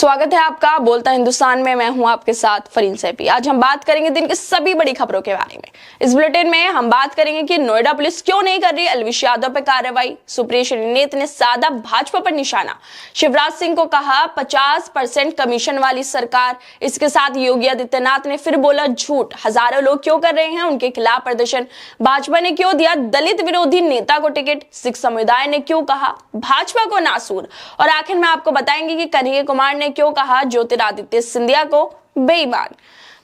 स्वागत है आपका बोलता हिंदुस्तान में। मैं हूं आपके साथ फरीन सैफी। आज हम बात करेंगे दिन की सभी बड़ी खबरों के बारे में। इस बुलेटिन में हम बात करेंगे कि नोएडा पुलिस क्यों नहीं कर रही एलविश यादव पर कार्रवाई। सुप्रिया श्रीनेत ने साधा भाजपा पर निशाना। शिवराज सिंह को कहा 50% कमीशन वाली सरकार। इसके साथ योगी आदित्यनाथ ने फिर बोला झूठ। हजारों लोग क्यों कर रहे हैं उनके खिलाफ प्रदर्शन। भाजपा ने क्यों दिया दलित विरोधी नेता को टिकट। सिख समुदाय ने क्यों कहा भाजपा को नासूर। और आखिर में आपको बताएंगे कि कन्हैया कुमार ने क्यों कहा ज्योतिरादित्य सिंधिया को बेईमान।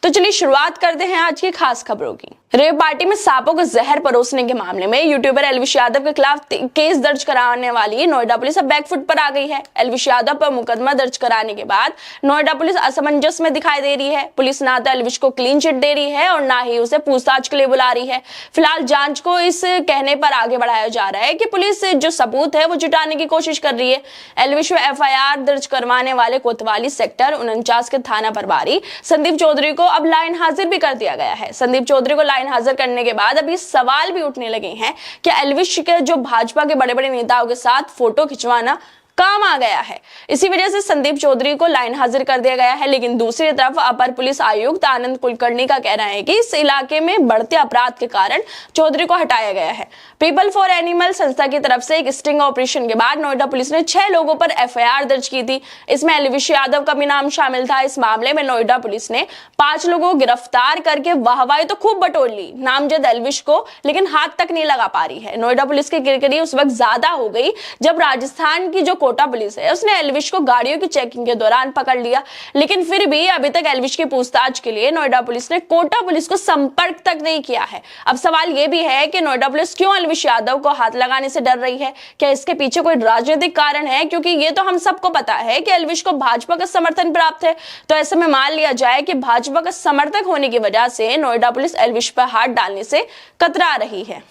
तो चलिए शुरुआत करते हैं आज की खास खबरों की। रेव पार्टी में सांपों को जहर परोसने के मामले में यूट्यूबर एलविश यादव के खिलाफ केस दर्ज कराने वाली नोएडा पुलिस अब बैकफुट पर आ गई है। एलविश यादव पर मुकदमा दर्ज कराने के बाद नोएडा पुलिस असमंजस में दिखाई दे रही है। पुलिस ना तो एलविश को क्लीन चिट दे रही है और ना ही उसे पूछताछ के लिए बुला रही है। फिलहाल जांच को इस कहने पर आगे बढ़ाया जा रहा है कि पुलिस जो सबूत है वो जुटाने की कोशिश कर रही है। एलविश में एफआईआर दर्ज करवाने वाले कोतवाली सेक्टर 49 के थाना प्रभारी संदीप चौधरी को अब लाइन हाजिर भी कर दिया गया है। संदीप चौधरी को लाइन हाजिर करने के बाद अभी सवाल भी उठने लगे हैं कि एलविश के जो भाजपा के बड़े बड़े नेताओं के साथ फोटो खिंचवाना काम आ गया है। इसी वजह से संदीप चौधरी को लाइन हाजिर कर दिया गया है। लेकिन दूसरी तरफ अपर पुलिस आयुक्त आनंद कुलकर्णी का कहना है कि इस इलाके में बढ़ते अपराध के कारण चौधरी को हटाया गया है। पीपल फॉर एनिमल संस्था की तरफ से एक स्टिंग ऑपरेशन के बाद नोएडा पुलिस ने 6 लोगों पर एफआईआर दर्ज की थी। इसमें एलविश यादव का भी नाम शामिल था। इस मामले में नोएडा पुलिस ने 5 लोगों को गिरफ्तार करके वाहवाही तो खूब बटोर ली नामजद एलविश को, लेकिन हाथ तक नहीं लगा पा रही है। नोएडा पुलिस की किरकिरी उस वक्त ज्यादा हो गई जब राजस्थान की जो कोटा पुलिस है उसने एलविश को गाड़ियों की चेकिंग के दौरान पकड़ लिया। लेकिन फिर भी अभी तक एलविश की पूछताछ के लिए नोएडा पुलिस ने कोटा पुलिस को संपर्क तक नहीं किया है। अब सवाल यह भी है कि नोएडा पुलिस क्यों एलविश यादव को हाथ लगाने से डर रही है। क्या इसके पीछे कोई राजनीतिक कारण है? क्योंकि ये तो हम सबको पता है कि एलविश को भाजपा का समर्थन प्राप्त है। तो ऐसे में मान लिया जाए कि भाजपा का समर्थक होने की वजह से नोएडा पुलिस एलविश पर हाथ डालने से कतरा रही है।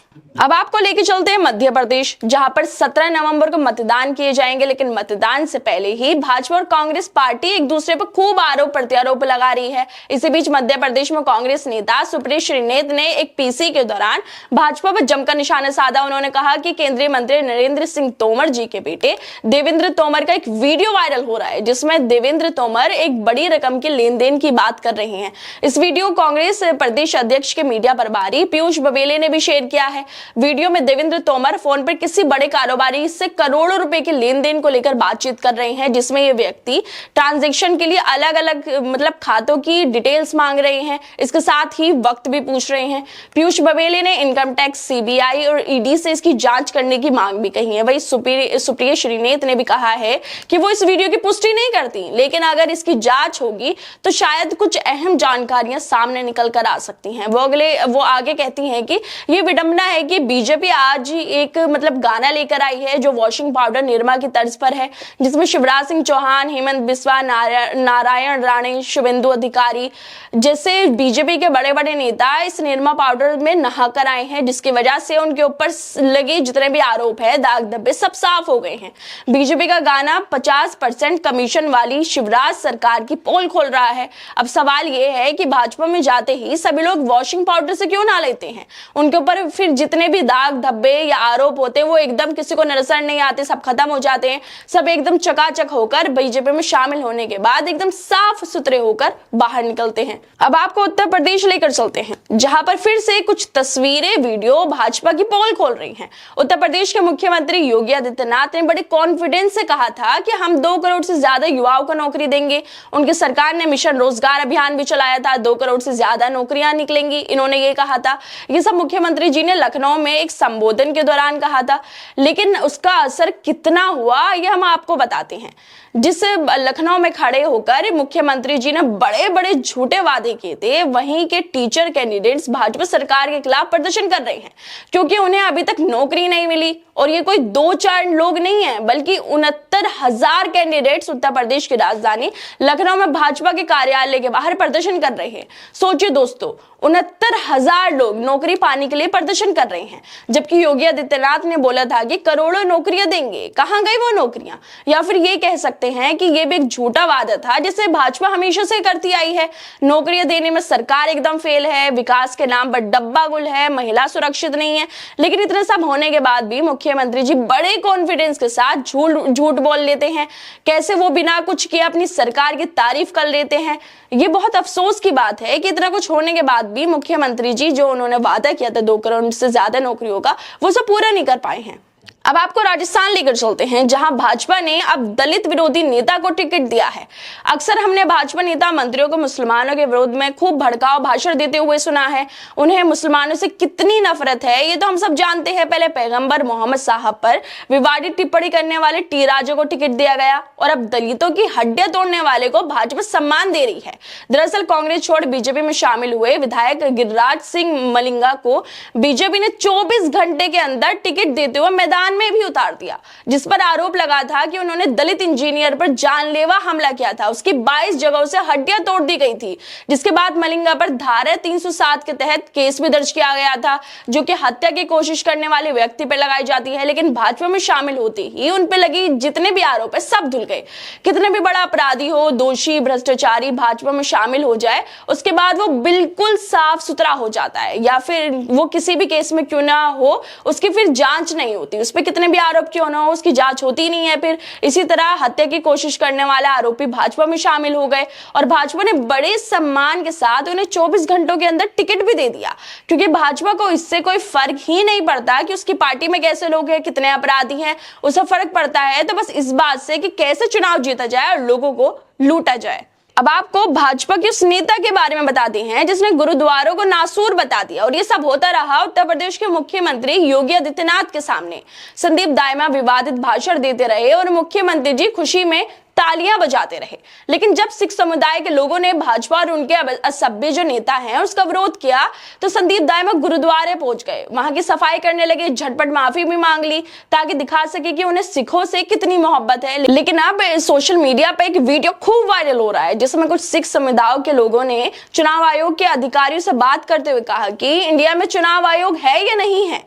अब आपको लेके चलते हैं मध्य प्रदेश, जहां पर 17 नवंबर को मतदान किए जाएंगे। लेकिन मतदान से पहले ही भाजपा और कांग्रेस पार्टी एक दूसरे पर खूब आरोप प्रत्यारोप लगा रही है। इसी बीच मध्य प्रदेश में कांग्रेस नेता सुप्रिया श्रीनेत ने एक पीसी के दौरान भाजपा पर जमकर निशाना साधा। उन्होंने कहा कि केंद्रीय मंत्री नरेंद्र सिंह तोमर जी के बेटे देवेंद्र तोमर का एक वीडियो वायरल हो रहा है जिसमें देवेंद्र तोमर एक बड़ी रकम के लेन देन की बात कर रहे हैं। इस वीडियो कांग्रेस प्रदेश अध्यक्ष के मीडिया प्रभारी पीयूष बघेल ने भी शेयर किया है। वीडियो में देवेंद्र तोमर फोन पर किसी बड़े कारोबारी से करोड़ों रुपए के लेन देन को लेकर बातचीत कर रहे हैं, जिसमें ये व्यक्ति ट्रांजैक्शन के लिए अलग अलग खातों की डिटेल्स मांग रहे हैं। इसके साथ ही वक्त भी पूछ रहे हैं। पीयूष बघेल ने इनकम टैक्स, सीबीआई और ईडी से इसकी जांच करने की मांग भी कही है। वही सुप्रिया श्रीनेत ने भी कहा है कि वो इस वीडियो की पुष्टि नहीं करती, लेकिन अगर इसकी जांच होगी तो शायद कुछ अहम जानकारियां सामने निकल कर आ सकती हैं। वो आगे कहती हैं कि ये विडंबना है कि बीजेपी आज एक गाना लेकर आई है जो वॉशिंग पाउडर निरमा की तर्ज पर है, जिसमें शिवराज सिंह चौहान, हेमंत बिस्वा, नारायण राणे, शुभेंदु अधिकारी जैसे बीजेपी के बड़े बड़े नेता इस निरमा पाउडर में नहाकर आए हैं, जिसकी वजह से उनके ऊपर लगे जितने भी आरोप है, दाग धब्बे सब साफ हो गए हैं। बीजेपी का गाना 50% कमीशन वाली शिवराज सरकार की पोल खोल रहा है। अब सवाल यह है कि भाजपा में जाते ही सभी लोग वॉशिंग पाउडर से क्यों ना लेते हैं? उनके ऊपर फिर जितने भी दाग धब्बे या आरोप होते हैं वो एकदम किसी को नजर नहीं आते, सब खत्म हो जाते हैं। सब एकदम चकाचक होकर बीजेपी में शामिल होने के बाद एकदम साफ सुथरे होकर बाहर निकलते हैं। अब आपको उत्तर प्रदेश लेकर चलते हैं, जहां पर फिर से कुछ तस्वीरें वीडियो भाजपा की पोल खोल रही हैं। उत्तर प्रदेश के मुख्यमंत्री योगी आदित्यनाथ ने बड़े कॉन्फिडेंस से कहा था कि हम 2 करोड़ से ज्यादा युवाओं को नौकरी देंगे। उनकी सरकार ने मिशन रोजगार अभियान भी चलाया था, 2 करोड़ से ज्यादा नौकरियां निकलेंगी, इन्होंने ये कहा था। ये सब मुख्यमंत्री जी ने लखनऊ में एक संबोधन के दौरान कहा था, लेकिन उसका असर कितना हुआ ये हम आपको बताते हैं। जिस लखनऊ में खड़े होकर मुख्यमंत्री जी ने बड़े बड़े झूठे वादे किए थे, वहीं के टीचर कैंडिडेट्स भाजपा सरकार के खिलाफ प्रदर्शन कर रहे हैं क्योंकि उन्हें अभी तक नौकरी नहीं मिली। और ये कोई 2-4 लोग नहीं है, बल्कि 69,000 कैंडिडेट्स उत्तर प्रदेश की राजधानी लखनऊ में भाजपा के कार्यालय के बाहर प्रदर्शन कर रहे हैं। सोचिए दोस्तों, 69,000 लोग नौकरी पाने के लिए प्रदर्शन कर रहे हैं, जबकि योगी आदित्यनाथ ने बोला था कि करोड़ों नौकरियां देंगे। कहां गई वो नौकरियां? या फिर ये कह सकते कहते हैं कि ये भी एक झूठा वादा था जिसे भाजपा हमेशा से करती आई है। नौकरियां देने में सरकार एकदम फेल है, विकास के नाम पर डब्बा गुल है, महिला सुरक्षित नहीं है। लेकिन इतने सब होने के बाद भी मुख्यमंत्री जी बड़े कॉन्फिडेंस के साथ झूठ बोल लेते हैं। कैसे वो बिना कुछ किए अपनी सरकार की तारीफ कर लेते हैं। ये बहुत अफसोस की बात है कि इतना कुछ होने के बाद भी मुख्यमंत्री जी जो उन्होंने वादा किया था 2 करोड़ से ज्यादा नौकरियों का, वो सब पूरा नहीं कर पाए हैं। अब आपको राजस्थान लेकर चलते हैं, जहां भाजपा ने अब दलित विरोधी नेता को टिकट दिया है। अक्सर हमने भाजपा नेता मंत्रियों को मुसलमानों के विरोध में खूब भड़काऊ भाषण देते हुए सुना है। उन्हें मुसलमानों से कितनी नफरत है ये तो हम सब जानते हैं। पहले पैगंबर मोहम्मद साहब पर विवादित टिप्पणी करने वाले टी राजा को टिकट दिया गया और अब दलितों की हड्डियां तोड़ने वाले को भाजपा सम्मान दे रही है। दरअसल कांग्रेस छोड़ बीजेपी में शामिल हुए विधायक गिरिराज सिंह मलिंगा को बीजेपी ने 24 घंटे के अंदर टिकट देते हुए मैदान में भी उतार दिया, जिस पर आरोप लगा था कि उन्होंने दलित इंजीनियर पर जानलेवा हमला किया था। उसकी 22 जगहों से हड्डियां तोड़ दी गई थी, जिसके बाद मलिंगा पर धारा 307 के तहत केस भी दर्ज किया गया था, जो कि हत्या की कोशिश करने वाले व्यक्ति पर लगाई जाती है। लेकिन भाजपा में शामिल होते ही उन पर लगी जितने भी आरोप है सब धुल गए। कितने भी बड़ा अपराधी हो, दोषी, भ्रष्टाचारी भाजपा में शामिल हो जाए, उसके बाद वो बिल्कुल साफ सुथरा हो जाता है, या फिर वो किसी भी केस में क्यों ना हो उसकी फिर जांच नहीं होती, उस पर कितने भी आरोप क्यों ना हो उसकी जांच होती नहीं है। फिर इसी तरह हत्या की कोशिश करने वाले आरोपी भाजपा में शामिल हो गए और भाजपा ने बड़े सम्मान के साथ उन्हें 24 घंटों के अंदर टिकट भी दे दिया, क्योंकि भाजपा को इससे कोई फर्क ही नहीं पड़ता कि उसकी पार्टी में कैसे लोग हैं, कितने अपराधी हैं। उसे फर्क पड़ता है तो बस इस बात से कि कैसे चुनाव जीता जाए और लोगों को लूटा जाए। अब आपको भाजपा के उस नेता के बारे में बताते हैं जिसने गुरुद्वारों को नासूर बता दिया, और ये सब होता रहा उत्तर प्रदेश के मुख्यमंत्री योगी आदित्यनाथ के सामने। संदीप दाइमा विवादित भाषण देते रहे और मुख्यमंत्री जी खुशी में तालियां बजाते रहे। लेकिन जब सिख समुदाय के लोगों ने भाजपा और उनके असभ्य जो नेता हैं उसका विरोध किया तो संदीप दाइमा गुरुद्वारे पहुंच गए, वहां की सफाई करने लगे, झटपट माफी भी मांग ली ताकि दिखा सके कि उन्हें सिखों से कितनी मोहब्बत है। लेकिन अब सोशल मीडिया पे एक वीडियो खूब वायरल हो रहा है जिसमें कुछ सिख समुदायों के लोगों ने चुनाव आयोग के अधिकारियों से बात करते हुए कहा कि इंडिया में चुनाव आयोग है या नहीं है।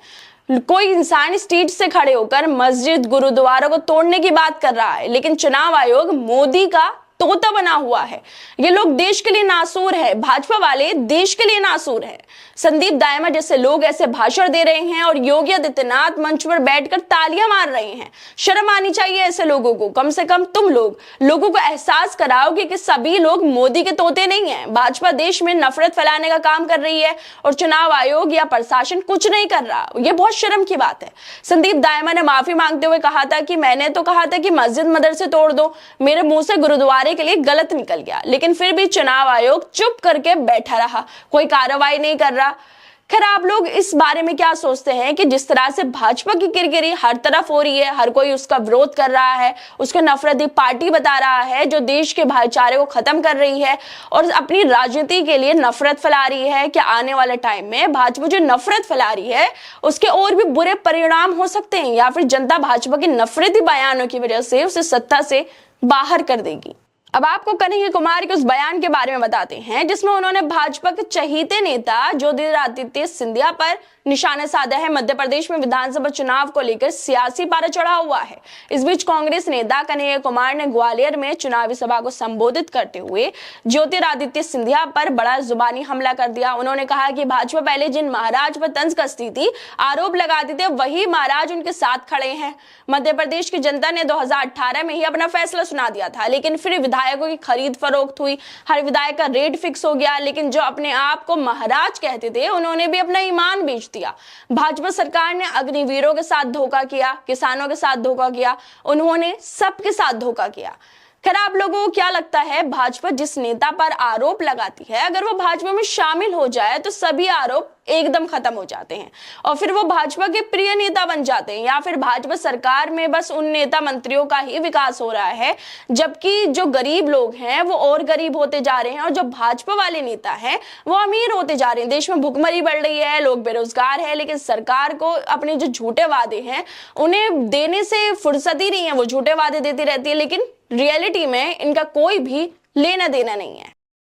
कोई इंसान स्ट्रीट से खड़े होकर मस्जिद, गुरुद्वारों को तोड़ने की बात कर रहा है, लेकिन चुनाव आयोग मोदी का तोता बना हुआ है। ये लोग देश के लिए नासूर है, भाजपा वाले देश के लिए नासूर है। संदीप दाइमा जैसे लोग ऐसे भाषण दे रहे हैं और योगी आदित्यनाथ मंच पर बैठकर तालियां मार रहे हैं। शर्म आनी चाहिए ऐसे लोगों को। कम से कम तुम लोगों को एहसास कराओगे कि सभी लोग मोदी के तोते नहीं हैं। भाजपा देश में नफरत फैलाने का काम कर रही है और चुनाव आयोग या प्रशासन कुछ नहीं कर रहा। ये बहुत शर्म की बात है। संदीप दाइमा ने माफी मांगते हुए कहा था कि मैंने तो कहा था कि मस्जिद मदरसे तोड़ दो, मेरे मुंह से गुरुद्वारे के लिए गलत निकल गया, लेकिन फिर भी चुनाव आयोग चुप करके बैठा रहा, कोई कार्रवाई नहीं कर रहा। खैर, आप लोग इस बारे में क्या सोचते हैं कि जिस तरह से भाजपा की किरकिरी हर तरफ हो रही है, हर कोई उसका विरोध कर रहा है, उसको नफरती पार्टी बता रहा है जो देश के भाईचारे को खत्म कर रही है और अपनी राजनीति के लिए नफरत फैला रही है, क्या आने वाले टाइम में भाजपा जो नफरत फैला रही है उसके और भी बुरे परिणाम हो सकते हैं, या फिर जनता भाजपा के नफरती बयानों की वजह से उसे सत्ता से बाहर कर देगी? अब आपको कन्हैया कुमार के उस बयान के बारे में बताते हैं जिसमें उन्होंने भाजपा के चहीते नेता ज्योतिरादित्य सिंधिया पर निशाना साधा है। मध्य प्रदेश में विधानसभा चुनाव को लेकर सियासी पारा चढ़ा हुआ है। इस बीच कांग्रेस नेता कन्हैया कुमार ने ग्वालियर में चुनावी सभा को संबोधित करते हुए ज्योतिरादित्य सिंधिया पर बड़ा जुबानी हमला कर दिया। उन्होंने कहा कि भाजपा पहले जिन महाराज पर तंज कसती थी, आरोप लगाते थे, वही महाराज उनके साथ खड़े हैं। मध्य प्रदेश की जनता ने 2018 में ही अपना फैसला सुना दिया था, लेकिन फिर विधायकों की खरीद फरोख्त हुई, हर विधायक का रेट फिक्स हो गया। लेकिन जो अपने आप को महाराज कहते थे उन्होंने भी अपना ईमान बेच दिया। भाजपा सरकार ने अग्निवीरों के साथ धोखा किया, किसानों के साथ धोखा किया, उन्होंने सबके साथ धोखा किया। खैर, आप लोगों को क्या लगता है, भाजपा जिस नेता पर आरोप लगाती है अगर वो भाजपा में शामिल हो जाए तो सभी आरोप एकदम खत्म हो जाते हैं और फिर वो भाजपा के प्रिय नेता बन जाते हैं, या फिर भाजपा सरकार में बस उन नेता मंत्रियों का ही विकास हो रहा है, जबकि जो गरीब लोग हैं वो और गरीब होते जा रहे हैं और जो भाजपा वाले नेता हैं वो अमीर होते जा रहे हैं। देश में भुखमरी बढ़ रही है, लोग बेरोजगार है, लेकिन सरकार को अपने जो झूठे वादे हैं उन्हें देने से फुर्सत ही नहीं है। वो झूठे वादे देती रहती है, लेकिन रियलिटी में इनका कोई भी लेना देना नहीं है।